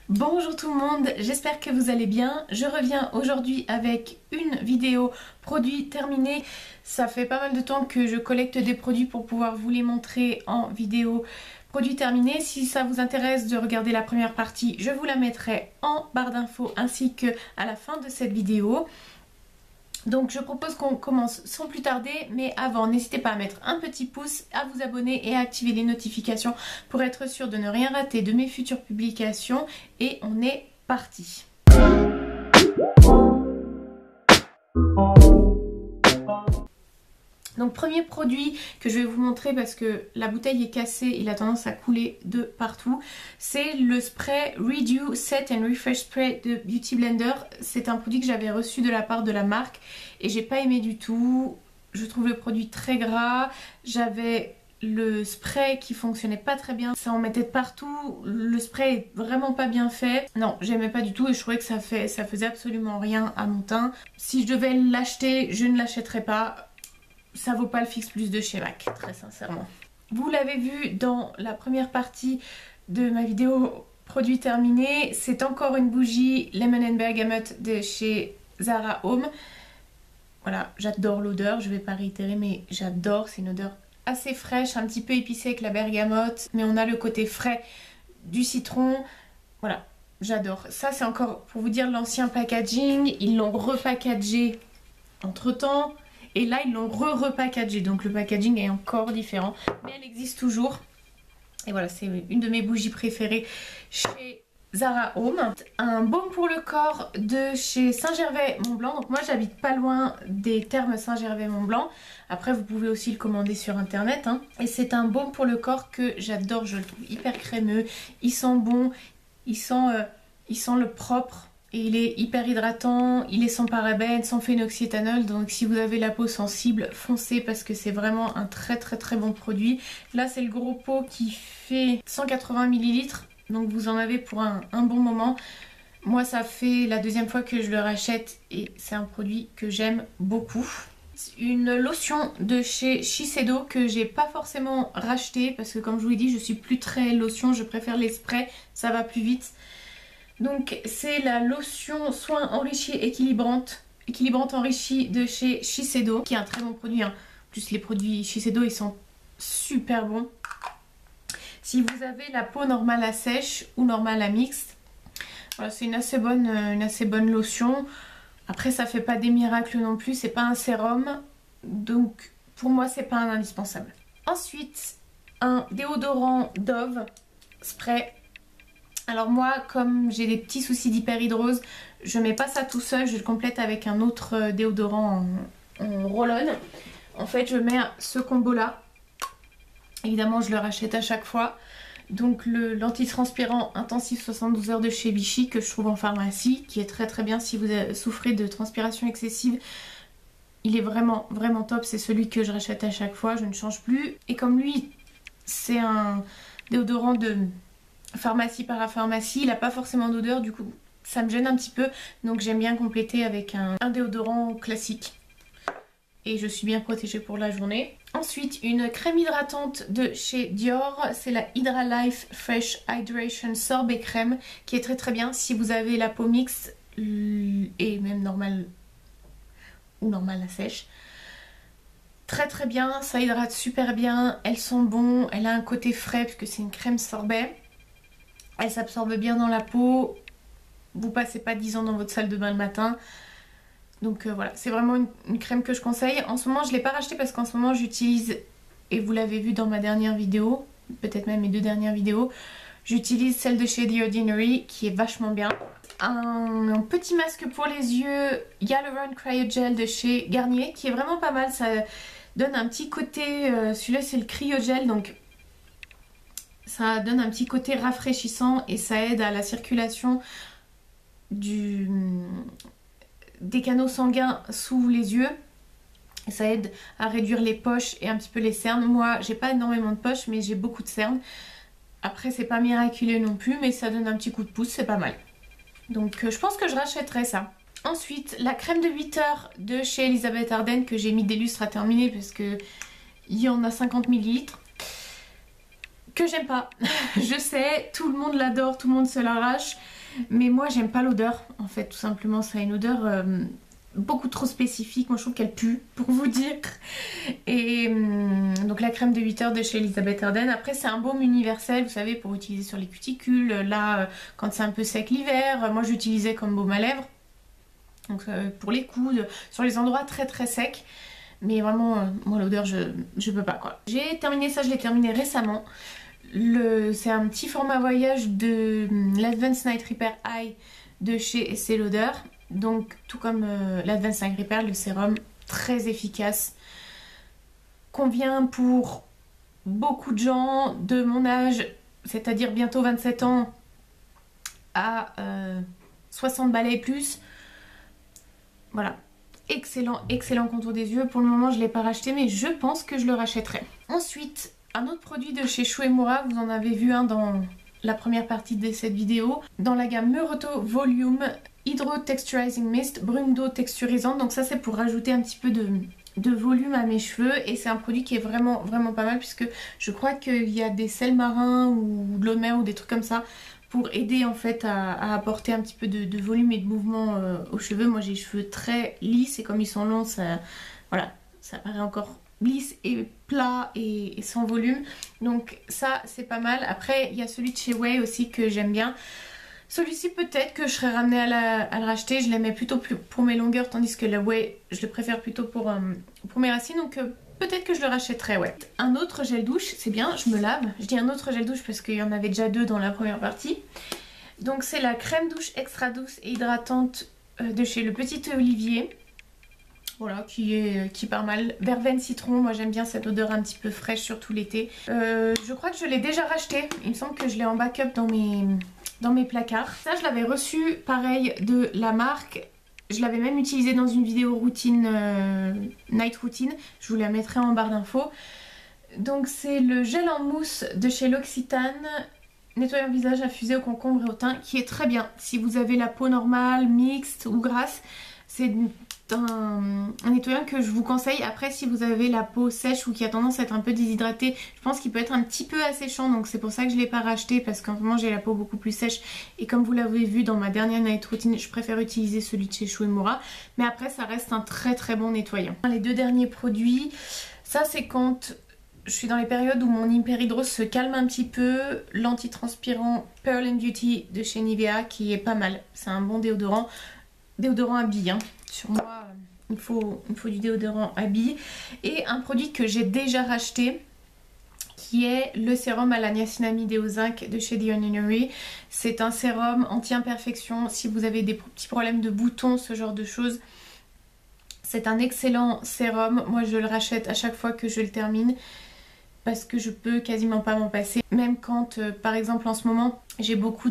Bonjour tout le monde, j'espère que vous allez bien. Je reviens aujourd'hui avec une vidéo produit terminé. Ça fait pas mal de temps que je collecte des produits pour pouvoir vous les montrer en vidéo produit terminé. Si ça vous intéresse de regarder la première partie, je vous la mettrai en barre d'infos ainsi que à la fin de cette vidéo. Donc je propose qu'on commence sans plus tarder, mais avant n'hésitez pas à mettre un petit pouce, à vous abonner et à activer les notifications pour être sûr de ne rien rater de mes futures publications. Et on est parti. Donc premier produit que je vais vous montrer parce que la bouteille est cassée, il a tendance à couler de partout. C'est le spray Redew Set and Refresh Spray de Beauty Blender. C'est un produit que j'avais reçu de la part de la marque et j'ai pas aimé du tout. Je trouve le produit très gras. J'avais le spray qui fonctionnait pas très bien, ça en mettait de partout, le spray est vraiment pas bien fait. Non, j'aimais pas du tout et je trouvais que ça faisait absolument rien à mon teint. Si je devais l'acheter, je ne l'achèterais pas. Ça vaut pas le Fix Plus de chez MAC, très sincèrement. Vous l'avez vu dans la première partie de ma vidéo produit terminé, c'est encore une bougie Lemon & Bergamot de chez Zara Home. Voilà, j'adore l'odeur, je vais pas réitérer mais j'adore, c'est une odeur assez fraîche, un petit peu épicée avec la bergamote, mais on a le côté frais du citron. Voilà, j'adore. Ça c'est encore pour vous dire l'ancien packaging, ils l'ont repackagé entre temps. Et là ils l'ont repackagé, donc le packaging est encore différent, mais elle existe toujours. Et voilà, c'est une de mes bougies préférées chez Zara Home. Un baume pour le corps de chez Saint-Gervais-Mont-Blanc. Donc moi j'habite pas loin des thermes Saint-Gervais-Mont-Blanc. Après vous pouvez aussi le commander sur internet, hein. Et c'est un baume pour le corps que j'adore, je le trouve hyper crémeux, il sent bon, il sent le propre. Et il est hyper hydratant, il est sans parabènes, sans phénoxyéthanol, donc si vous avez la peau sensible, foncez parce que c'est vraiment un très bon produit. Là c'est le gros pot qui fait 180 ml, donc vous en avez pour un bon moment. Moi ça fait la deuxième fois que je le rachète et c'est un produit que j'aime beaucoup. Une lotion de chez Shiseido que j'ai pas forcément racheté parce que comme je vous l'ai dit je suis plus très lotion, je préfère les sprays, ça va plus vite. Donc c'est la lotion soin enrichie équilibrante enrichie de chez Shiseido, qui est un très bon produit, hein. En plus les produits Shiseido ils sont super bons. Si vous avez la peau normale à sèche ou normale à mixte, voilà, c'est une assez bonne lotion. Après ça fait pas des miracles non plus, c'est pas un sérum, donc pour moi c'est pas un indispensable. Ensuite un déodorant Dove spray. Alors moi, comme j'ai des petits soucis d'hyperhidrose, je mets pas ça tout seul, je le complète avec un autre déodorant en roll-on. En fait, je mets ce combo là. Évidemment, je le rachète à chaque fois. Donc l'antitranspirant intensif 72 heures de chez Vichy que je trouve en pharmacie, qui est très bien si vous souffrez de transpiration excessive. Il est vraiment top, c'est celui que je rachète à chaque fois, je ne change plus. Et comme lui, c'est un déodorant de pharmacie parapharmacie, il n'a pas forcément d'odeur, du coup ça me gêne un petit peu, donc j'aime bien compléter avec un déodorant classique et je suis bien protégée pour la journée. Ensuite une crème hydratante de chez Dior, c'est la Hydra Life Fresh Hydration Sorbet Crème qui est très bien si vous avez la peau mixte et même normale ou normale à sèche. Très bien, ça hydrate super bien, elle sent bon, elle a un côté frais puisque c'est une crème sorbet. Elle s'absorbe bien dans la peau, vous passez pas 10 ans dans votre salle de bain le matin. Donc voilà, c'est vraiment une crème que je conseille. En ce moment je ne l'ai pas rachetée parce qu'en ce moment j'utilise, et vous l'avez vu dans ma dernière vidéo, peut-être même mes deux dernières vidéos, j'utilise celle de chez The Ordinary qui est vachement bien. Un petit masque pour les yeux Hyaluron Cryo Gel de chez Garnier qui est vraiment pas mal, ça donne un petit côté, celui-là c'est le Cryo Gel donc ça donne un petit côté rafraîchissant et ça aide à la circulation des canaux sanguins sous les yeux. Et ça aide à réduire les poches et un petit peu les cernes. Moi, j'ai pas énormément de poches, mais j'ai beaucoup de cernes. Après, c'est pas miraculeux non plus, mais ça donne un petit coup de pouce, c'est pas mal. Donc, je pense que je rachèterai ça. Ensuite, la crème de 8 heures de chez Elisabeth Arden que j'ai mis des lustres à terminer parce que il y en a 50 ml. Que j'aime pas. Je sais, tout le monde l'adore, tout le monde se l'arrache. Mais moi j'aime pas l'odeur en fait, tout simplement. Ça a une odeur beaucoup trop spécifique. Moi je trouve qu'elle pue, pour vous dire. Et donc la crème de 8 heures de chez Elisabeth Arden. Après c'est un baume universel, vous savez, pour utiliser sur les cuticules. Là quand c'est un peu sec l'hiver, moi j'utilisais comme baume à lèvres. Donc pour les coudes, sur les endroits très très secs. Mais vraiment, moi l'odeur je peux pas quoi. J'ai terminé ça, je l'ai terminé récemment. C'est un petit format voyage de l'Advanced Night Repair Eye de chez Estée Lauder. Donc tout comme l'Advanced Night Repair, le sérum très efficace. Convient pour beaucoup de gens de mon âge, c'est-à-dire bientôt 27 ans à 60 balais et plus. Voilà. Excellent, excellent contour des yeux. Pour le moment je ne l'ai pas racheté mais je pense que je le rachèterai. Ensuite, un autre produit de chez Shu-Uemura, vous en avez vu un dans la première partie de cette vidéo. Dans la gamme Meroto Volume Hydro Texturizing Mist, brume d'eau texturisante. Donc ça c'est pour rajouter un petit peu de volume à mes cheveux. Et c'est un produit qui est vraiment vraiment pas mal puisque je crois qu'il y a des sels marins ou de l'eau de mer ou des trucs comme ça pour aider en fait à apporter un petit peu de volume et de mouvement aux cheveux. Moi j'ai les cheveux très lisses et comme ils sont longs, ça, voilà, ça paraît encore lisse et plat et sans volume. Donc ça c'est pas mal. Après il y a celui de chez Way aussi que j'aime bien. Celui-ci peut-être que je serais ramenée à le racheter. Je l'aimais plutôt pour mes longueurs tandis que le Way je le préfère plutôt pour mes racines. Donc peut-être que je le rachèterai, ouais. Un autre gel douche, c'est bien, je me lave. Je dis un autre gel douche parce qu'il y en avait déjà deux dans la première partie. Donc c'est la crème douche extra douce et hydratante de chez Le Petit Olivier. Voilà, qui part mal. Verveine citron, moi j'aime bien cette odeur un petit peu fraîche, surtout l'été. Je crois que je l'ai déjà racheté. Il me semble que je l'ai en backup dans mes placards. Ça je l'avais reçu pareil de la marque. Je l'avais même utilisé dans une vidéo routine, night routine. Je vous la mettrai en barre d'infos. Donc c'est le gel en mousse de chez L'Occitane. Nettoyant visage infusé au concombre et au thym, qui est très bien. Si vous avez la peau normale, mixte ou grasse, c'est un nettoyant que je vous conseille. Après si vous avez la peau sèche ou qui a tendance à être un peu déshydratée, je pense qu'il peut être un petit peu asséchant, donc c'est pour ça que je ne l'ai pas racheté parce qu'en ce moment j'ai la peau beaucoup plus sèche et comme vous l'avez vu dans ma dernière night routine, je préfère utiliser celui de chez Shu-Uemura, mais après ça reste un très très bon nettoyant. Les deux derniers produits, ça c'est quand je suis dans les périodes où mon hyperhidrose se calme un petit peu, l'antitranspirant Pearl and Beauty de chez Nivea qui est pas mal, c'est un bon déodorant à billes, hein. Sur moi il faut du déodorant à billes. Et un produit que j'ai déjà racheté qui est le sérum à la niacinamide et au zinc de chez The Ordinary. C'est un sérum anti-imperfection si vous avez des petits problèmes de boutons, ce genre de choses. C'est un excellent sérum, moi je le rachète à chaque fois que je le termine parce que je peux quasiment pas m'en passer. Même quand par exemple en ce moment j'ai beaucoup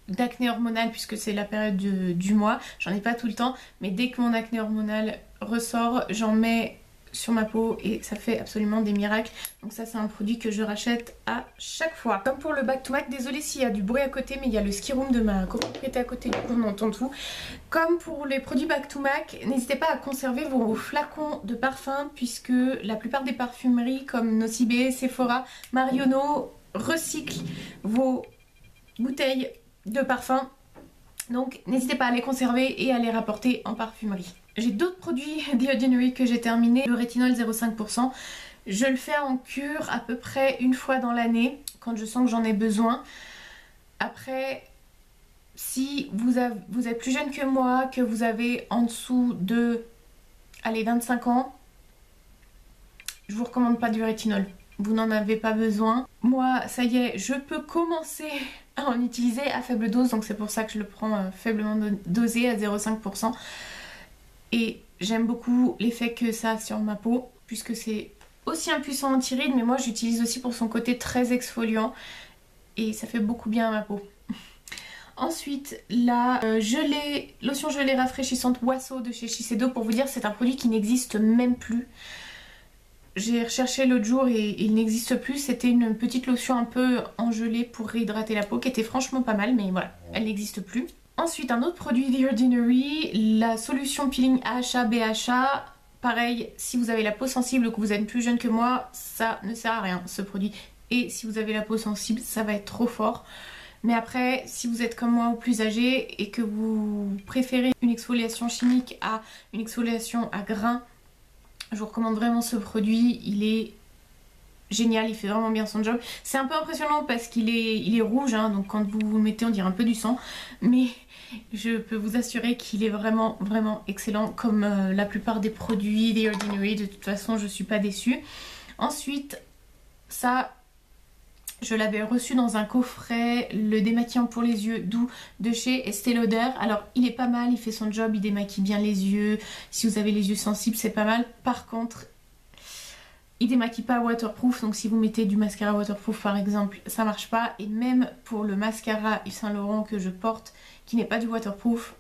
d'acné hormonal puisque c'est la période du mois, j'en ai pas tout le temps, mais dès que mon acné hormonal ressort, j'en mets sur ma peau et ça fait absolument des miracles. Donc ça c'est un produit que je rachète à chaque fois. Comme pour le back to back, désolée s'il y a du bruit à côté, mais il y a le ski room de ma copropriété à côté, du coup on entend tout. Comme pour les produits back to back, n'hésitez pas à conserver vos flacons de parfum puisque la plupart des parfumeries comme Nocibé, Sephora, Marionneau recyclent vos bouteilles de parfum. Donc n'hésitez pas à les conserver et à les rapporter en parfumerie. J'ai d'autres produits The Ordinary que j'ai terminé. Le rétinol 0,5%. Je le fais en cure à peu près une fois dans l'année quand je sens que j'en ai besoin. Après, si vous êtes plus jeune que moi, que vous avez en dessous de 25 ans, je vous recommande pas du rétinol. Vous n'en avez pas besoin. Moi, ça y est, je peux commencer à en utiliser à faible dose. Donc c'est pour ça que je le prends faiblement dosé à 0,5%. Et j'aime beaucoup l'effet que ça a sur ma peau, puisque c'est aussi un puissant anti-rides, mais moi j'utilise aussi pour son côté très exfoliant. Et ça fait beaucoup bien à ma peau. Ensuite, la lotion gelée rafraîchissante Wasso de chez Shiseido. Pour vous dire, c'est un produit qui n'existe même plus. J'ai recherché l'autre jour et il n'existe plus. C'était une petite lotion un peu engelée pour réhydrater la peau qui était franchement pas mal, mais voilà, elle n'existe plus. Ensuite, un autre produit The Ordinary, la solution peeling AHA BHA. Pareil, si vous avez la peau sensible ou que vous êtes plus jeune que moi, ça ne sert à rien ce produit. Et si vous avez la peau sensible, ça va être trop fort. Mais après, si vous êtes comme moi ou plus âgé et que vous préférez une exfoliation chimique à une exfoliation à grains, je vous recommande vraiment ce produit. Il est génial, il fait vraiment bien son job. C'est un peu impressionnant parce qu'il est rouge, hein, donc quand vous le mettez on dirait un peu du sang, mais je peux vous assurer qu'il est vraiment excellent, comme la plupart des produits The Ordinary. De toute façon je suis pas déçue. Ensuite, ça, je l'avais reçu dans un coffret, le démaquillant pour les yeux doux de chez Estée Lauder. Alors il est pas mal, il fait son job, il démaquille bien les yeux. Si vous avez les yeux sensibles, c'est pas mal. Par contre, il démaquille pas waterproof, donc si vous mettez du mascara waterproof par exemple, ça marche pas. Et même pour le mascara Yves Saint Laurent que je porte, qui n'est pas du waterproof,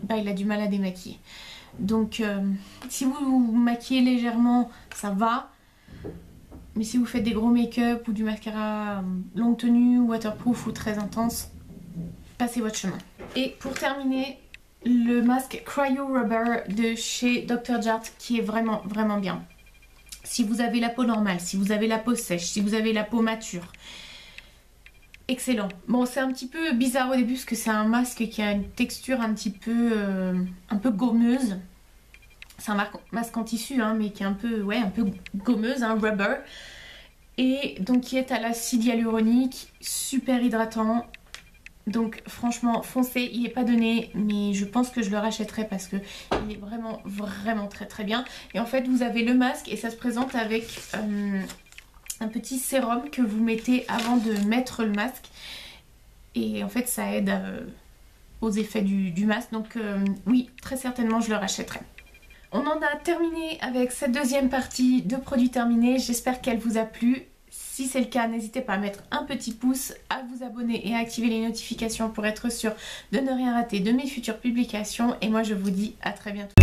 bah il a du mal à démaquiller. Donc si vous vous maquillez légèrement, ça va. Mais si vous faites des gros make-up ou du mascara longue tenue, waterproof ou très intense, passez votre chemin. Et pour terminer, le masque Cryo Rubber de chez Dr. Jart, qui est vraiment bien. Si vous avez la peau normale, si vous avez la peau sèche, si vous avez la peau mature, excellent. Bon, c'est un petit peu bizarre au début parce que c'est un masque qui a une texture un peu gommeuse. C'est un masque en tissu, hein, mais qui est un peu gommeuse, hein, rubber. Et donc qui est à l'acide hyaluronique, super hydratant. Donc franchement, foncez, il n'est pas donné, mais je pense que je le rachèterai parce que il est vraiment très bien. Et en fait, vous avez le masque et ça se présente avec un petit sérum que vous mettez avant de mettre le masque. Et en fait, ça aide aux effets du masque. Donc oui, très certainement, je le rachèterai. On en a terminé avec cette deuxième partie de produits terminés. J'espère qu'elle vous a plu. Si c'est le cas, n'hésitez pas à mettre un petit pouce, à vous abonner et à activer les notifications pour être sûr de ne rien rater de mes futures publications. Et moi, je vous dis à très bientôt.